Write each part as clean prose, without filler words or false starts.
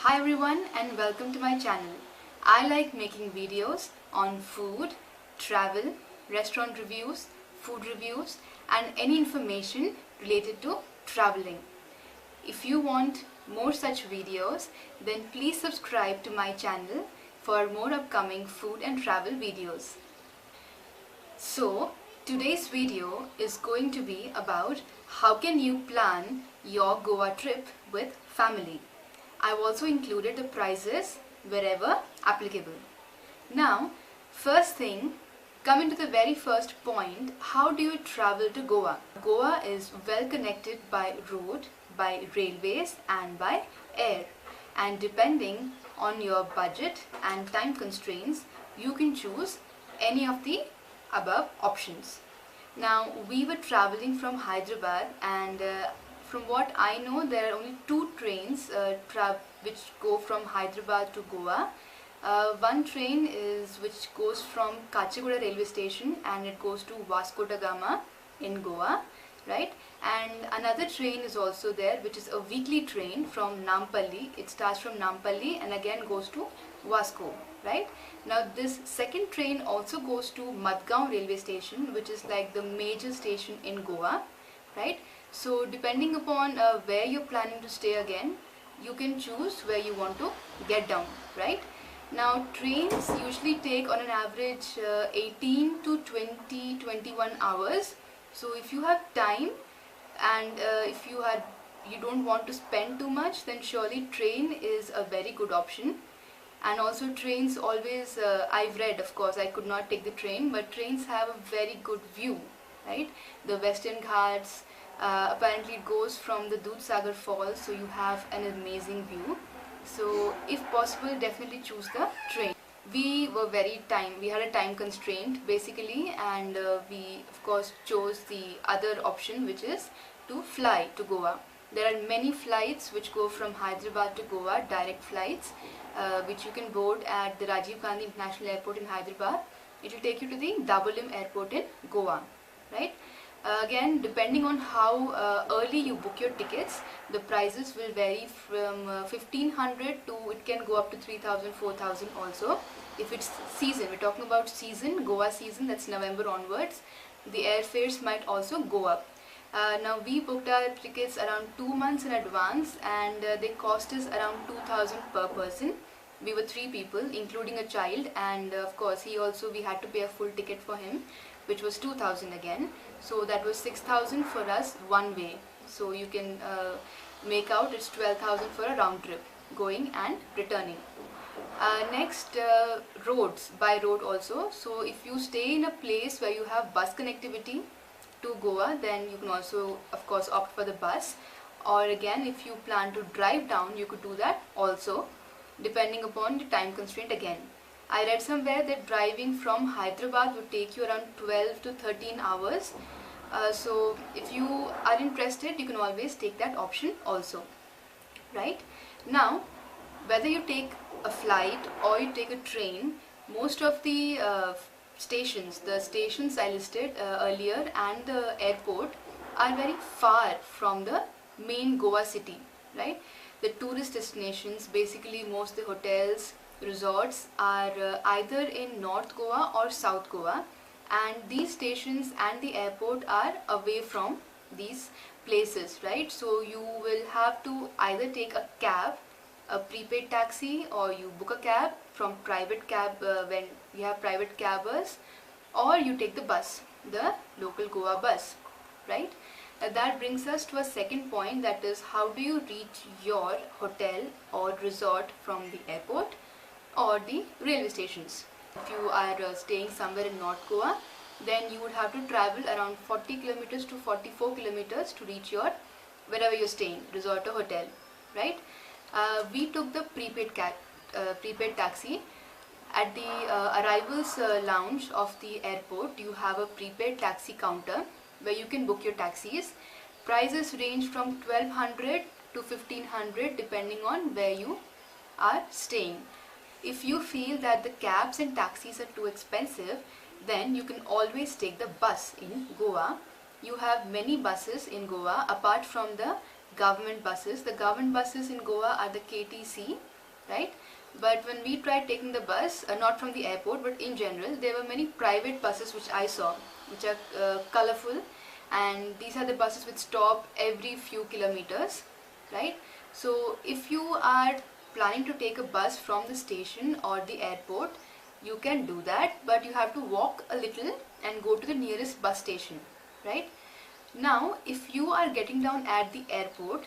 Hi everyone and welcome to my channel. I like making videos on food, travel, restaurant reviews, food reviews and any information related to traveling. If you want more such videos, then please subscribe to my channel for more upcoming food and travel videos. So, today's video is going to be about how can you plan your Goa trip with family. I've also included the prices wherever applicable. Now, first thing, coming to the very first point, how do you travel to Goa? Goa is well connected by road, by railways and by air. And depending on your budget and time constraints, you can choose any of the above options. Now, we were traveling from Hyderabad and from what I know, there are only two trains which go from Hyderabad to Goa. One train is which goes from Kachiguda railway station and it goes to Vasco da Gama in Goa, right? And another train is also there, which is a weekly train from Nampally. It starts from Nampally and again goes to Vasco, right? Now this second train also goes to Madgaon railway station, which is like the major station in Goa, right? So depending upon where you're planning to stay again, you can choose where you want to get down, right? Now trains usually take on an average 18 to 21 hours. So if you have time and if you don't want to spend too much, then surely train is a very good option. And also trains always, I've read, of course I could not take the train, but trains have a very good view, right? The Western Ghats, apparently it goes from the Dudhsagar Falls, so you have an amazing view. So if possible, definitely choose the train. We had a time constraint basically, and we of course chose the other option, which is to fly to Goa. There are many flights which go from Hyderabad to Goa, direct flights, which you can board at the Rajiv Gandhi International Airport in Hyderabad. It will take you to the Dabolim Airport in Goa, right? Again, depending on how early you book your tickets, the prices will vary from 1500 to it can go up to 3000, 4000 also. If it's season, we're talking about season, Goa season, that's November onwards, the airfares might also go up. Now we booked our tickets around 2 months in advance and they cost us around 2000 per person. We were 3 people including a child, and of course we had to pay a full ticket for him, which was 2000 again. So that was 6000 for us one way. So you can make out it's 12,000 for a round trip going and returning. Next, roads, by road also. So if you stay in a place where you have bus connectivity to Goa, then you can also of course opt for the bus, or again if you plan to drive down, you could do that also, depending upon the time constraint again. I read somewhere that driving from Hyderabad would take you around 12 to 13 hours. So if you are interested, you can always take that option also, right? Now, whether you take a flight or you take a train, most of the stations I listed earlier and the airport are very far from the main Goa city, right? The tourist destinations, basically most of the hotels, resorts are either in North Goa or South Goa, and these stations and the airport are away from these places, right? So you will have to either take a cab, a prepaid taxi, or you book a cab from private cab when you have private cabbers, or you take the bus, the local Goa bus, right? That brings us to a second point, that is how do you reach your hotel or resort from the airport or the railway stations. If you are staying somewhere in North Goa, then you would have to travel around 40 kilometers to 44 kilometers to reach your wherever you're staying, resort or hotel, right? We took the prepaid taxi. At the arrivals lounge of the airport, you have a prepaid taxi counter where you can book your taxis. Prices range from 1200 to 1500 depending on where you are staying. If you feel that the cabs and taxis are too expensive, then you can always take the bus in Goa. You have many buses in Goa apart from the government buses. The government buses in Goa are the KTC, right? But when we tried taking the bus, not from the airport but in general, there were many private buses which I saw, which are colorful, and these are the buses which stop every few kilometers, right? So if you are planning to take a bus from the station or the airport, you can do that, but you have to walk a little and go to the nearest bus station, right? Now, if you are getting down at the airport,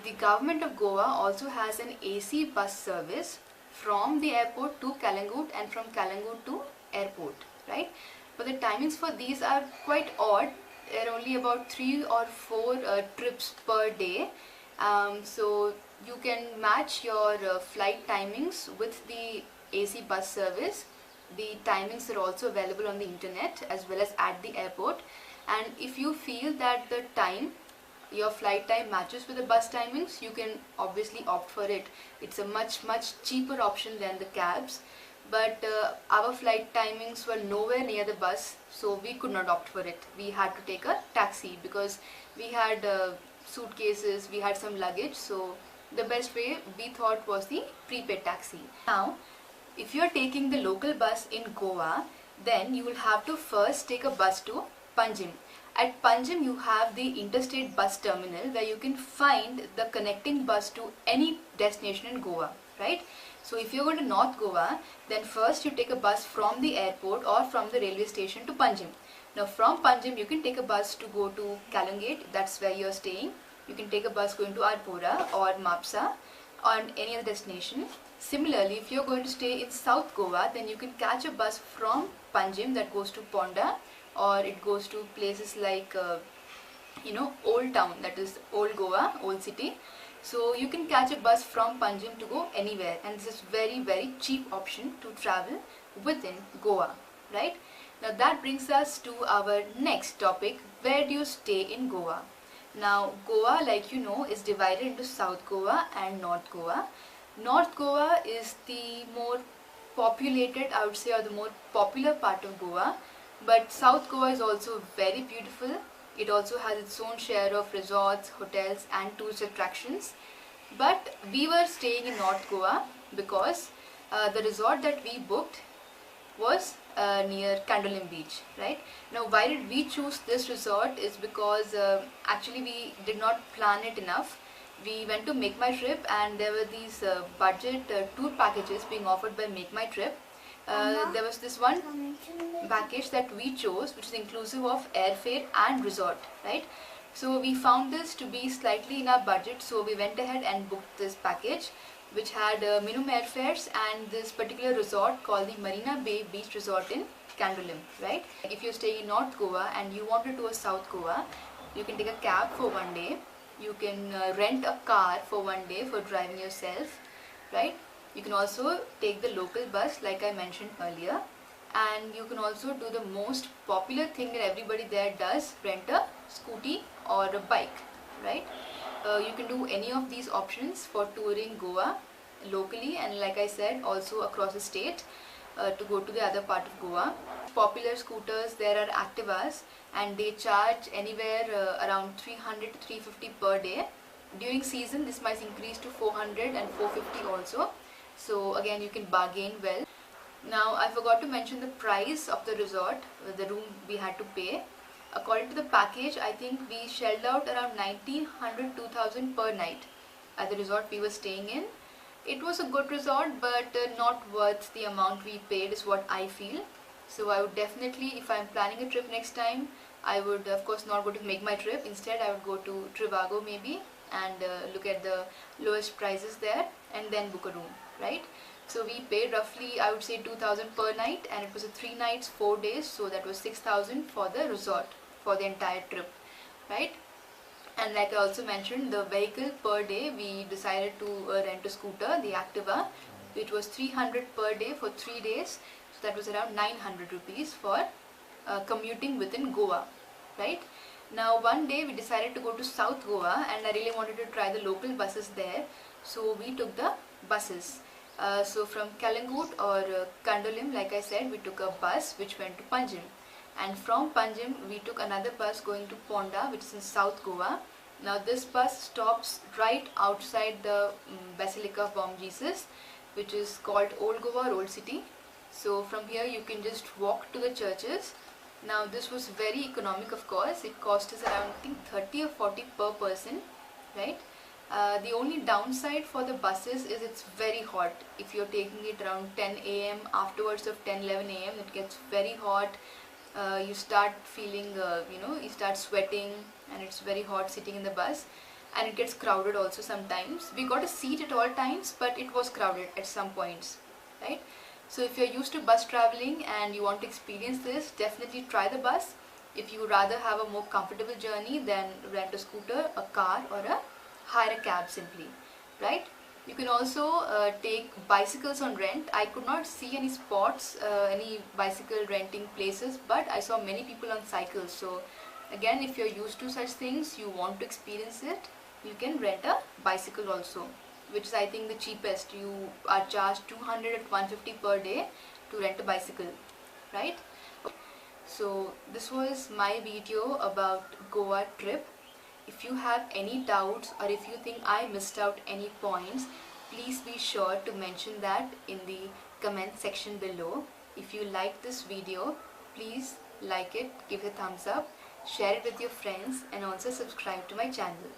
the government of Goa also has an AC bus service from the airport to Kalangut and from Kalangut to airport, right? But the timings for these are quite odd. There are only about 3 or 4 trips per day. So you can match your flight timings with the AC bus service. The timings are also available on the internet as well as at the airport. And if you feel that the time, your flight time matches with the bus timings, you can obviously opt for it. It's a much cheaper option than the cabs, but our flight timings were nowhere near the bus, so we could not opt for it. We had to take a taxi because we had suitcases, we had some luggage, so the best way we thought was the prepaid taxi. Now, if you are taking the local bus in Goa, then you will have to first take a bus to Panjim. At Panjim, you have the interstate bus terminal where you can find the connecting bus to any destination in Goa, right? So if you're going to North Goa, then first you take a bus from the airport or from the railway station to Panjim. Now from Panjim, you can take a bus to go to Kalangate, that's where you're staying. You can take a bus going to Arpora or Mapsa or any other destination. Similarly, if you're going to stay in South Goa, then you can catch a bus from Panjim that goes to Ponda, or it goes to places like Old Town, that is Old Goa, Old City. So you can catch a bus from Panjim to go anywhere, and this is very cheap option to travel within Goa, right? Now that brings us to our next topic: where do you stay in Goa? Now Goa, like you know, is divided into South Goa and North Goa. North Goa is the more populated, I would say, or the more popular part of Goa. But South Goa is also very beautiful. It also has its own share of resorts, hotels and tourist attractions. But we were staying in North Goa because the resort that we booked was near Candolim beach, right? Now why did we choose this resort is because actually we did not plan it enough. We went to Make My Trip and there were these budget tour packages being offered by Make My Trip. There was this one package that we chose, which is inclusive of airfare and resort, right? So we found this to be slightly in our budget, so we went ahead and booked this package, which had minimum airfares and this particular resort called the Marina Bay Beach Resort in Candolim, right? If you're staying in North Goa and you want to tour South Goa, you can take a cab for one day. You can rent a car for one day for driving yourself, right? You can also take the local bus like I mentioned earlier, and you can also do the most popular thing that everybody there does, rent a scooty or a bike, right? You can do any of these options for touring Goa locally and like I said also across the state to go to the other part of Goa. Popular scooters there are Activas and they charge anywhere around 300 to 350 per day. During season this might increase to 400 and 450 also. So again you can bargain well. Now I forgot to mention the price of the resort, the room we had to pay. According to the package, I think we shelled out around 1900 2000 per night at the resort we were staying in. It was a good resort but not worth the amount we paid is what I feel. So I would definitely, if I'm planning a trip next time, I would of course not go to Make My Trip. Instead I would go to Trivago maybe and look at the lowest prices there and then book a room, right? So we paid roughly, I would say 2000 per night, and it was a 3 nights 4 days, so that was 6000 for the resort for the entire trip, right? And like I also mentioned, the vehicle per day, we decided to rent a scooter, the Activa, which was 300 per day for 3 days, so that was around 900 rupees for commuting within Goa, right? Now one day we decided to go to South Goa and I really wanted to try the local buses there, so we took the buses. So from Kalangut or Candolim, like I said, we took a bus which went to Panjim, and from Panjim we took another bus going to Ponda, which is in South Goa, Now this bus stops right outside the Basilica of Bom Jesus, which is called Old Goa or Old City. So from here you can just walk to the churches. Now this was very economic, of course. It cost us around, I think, 30 or 40 per person, right? The only downside for the buses is it's very hot. If you're taking it around 10 a.m. afterwards of 10-11 a.m. it gets very hot. You start feeling, you start sweating, and it's very hot sitting in the bus, and it gets crowded also sometimes. We got a seat at all times, but it was crowded at some points, right? So if you're used to bus traveling and you want to experience this, definitely try the bus. If you rather have a more comfortable journey, then rent a scooter, a car, or hire a cab simply, right? You can also take bicycles on rent. I could not see any spots, any bicycle renting places, but I saw many people on cycles. So again, if you're used to such things, you want to experience it, you can rent a bicycle also, which is, I think, the cheapest. You are charged 200 at 150 per day to rent a bicycle, right? So this was my video about Goa trip. If you have any doubts, or if you think I missed out any points, please be sure to mention that in the comment section below. If you like this video, please like it, give it a thumbs up, share it with your friends, and also subscribe to my channel.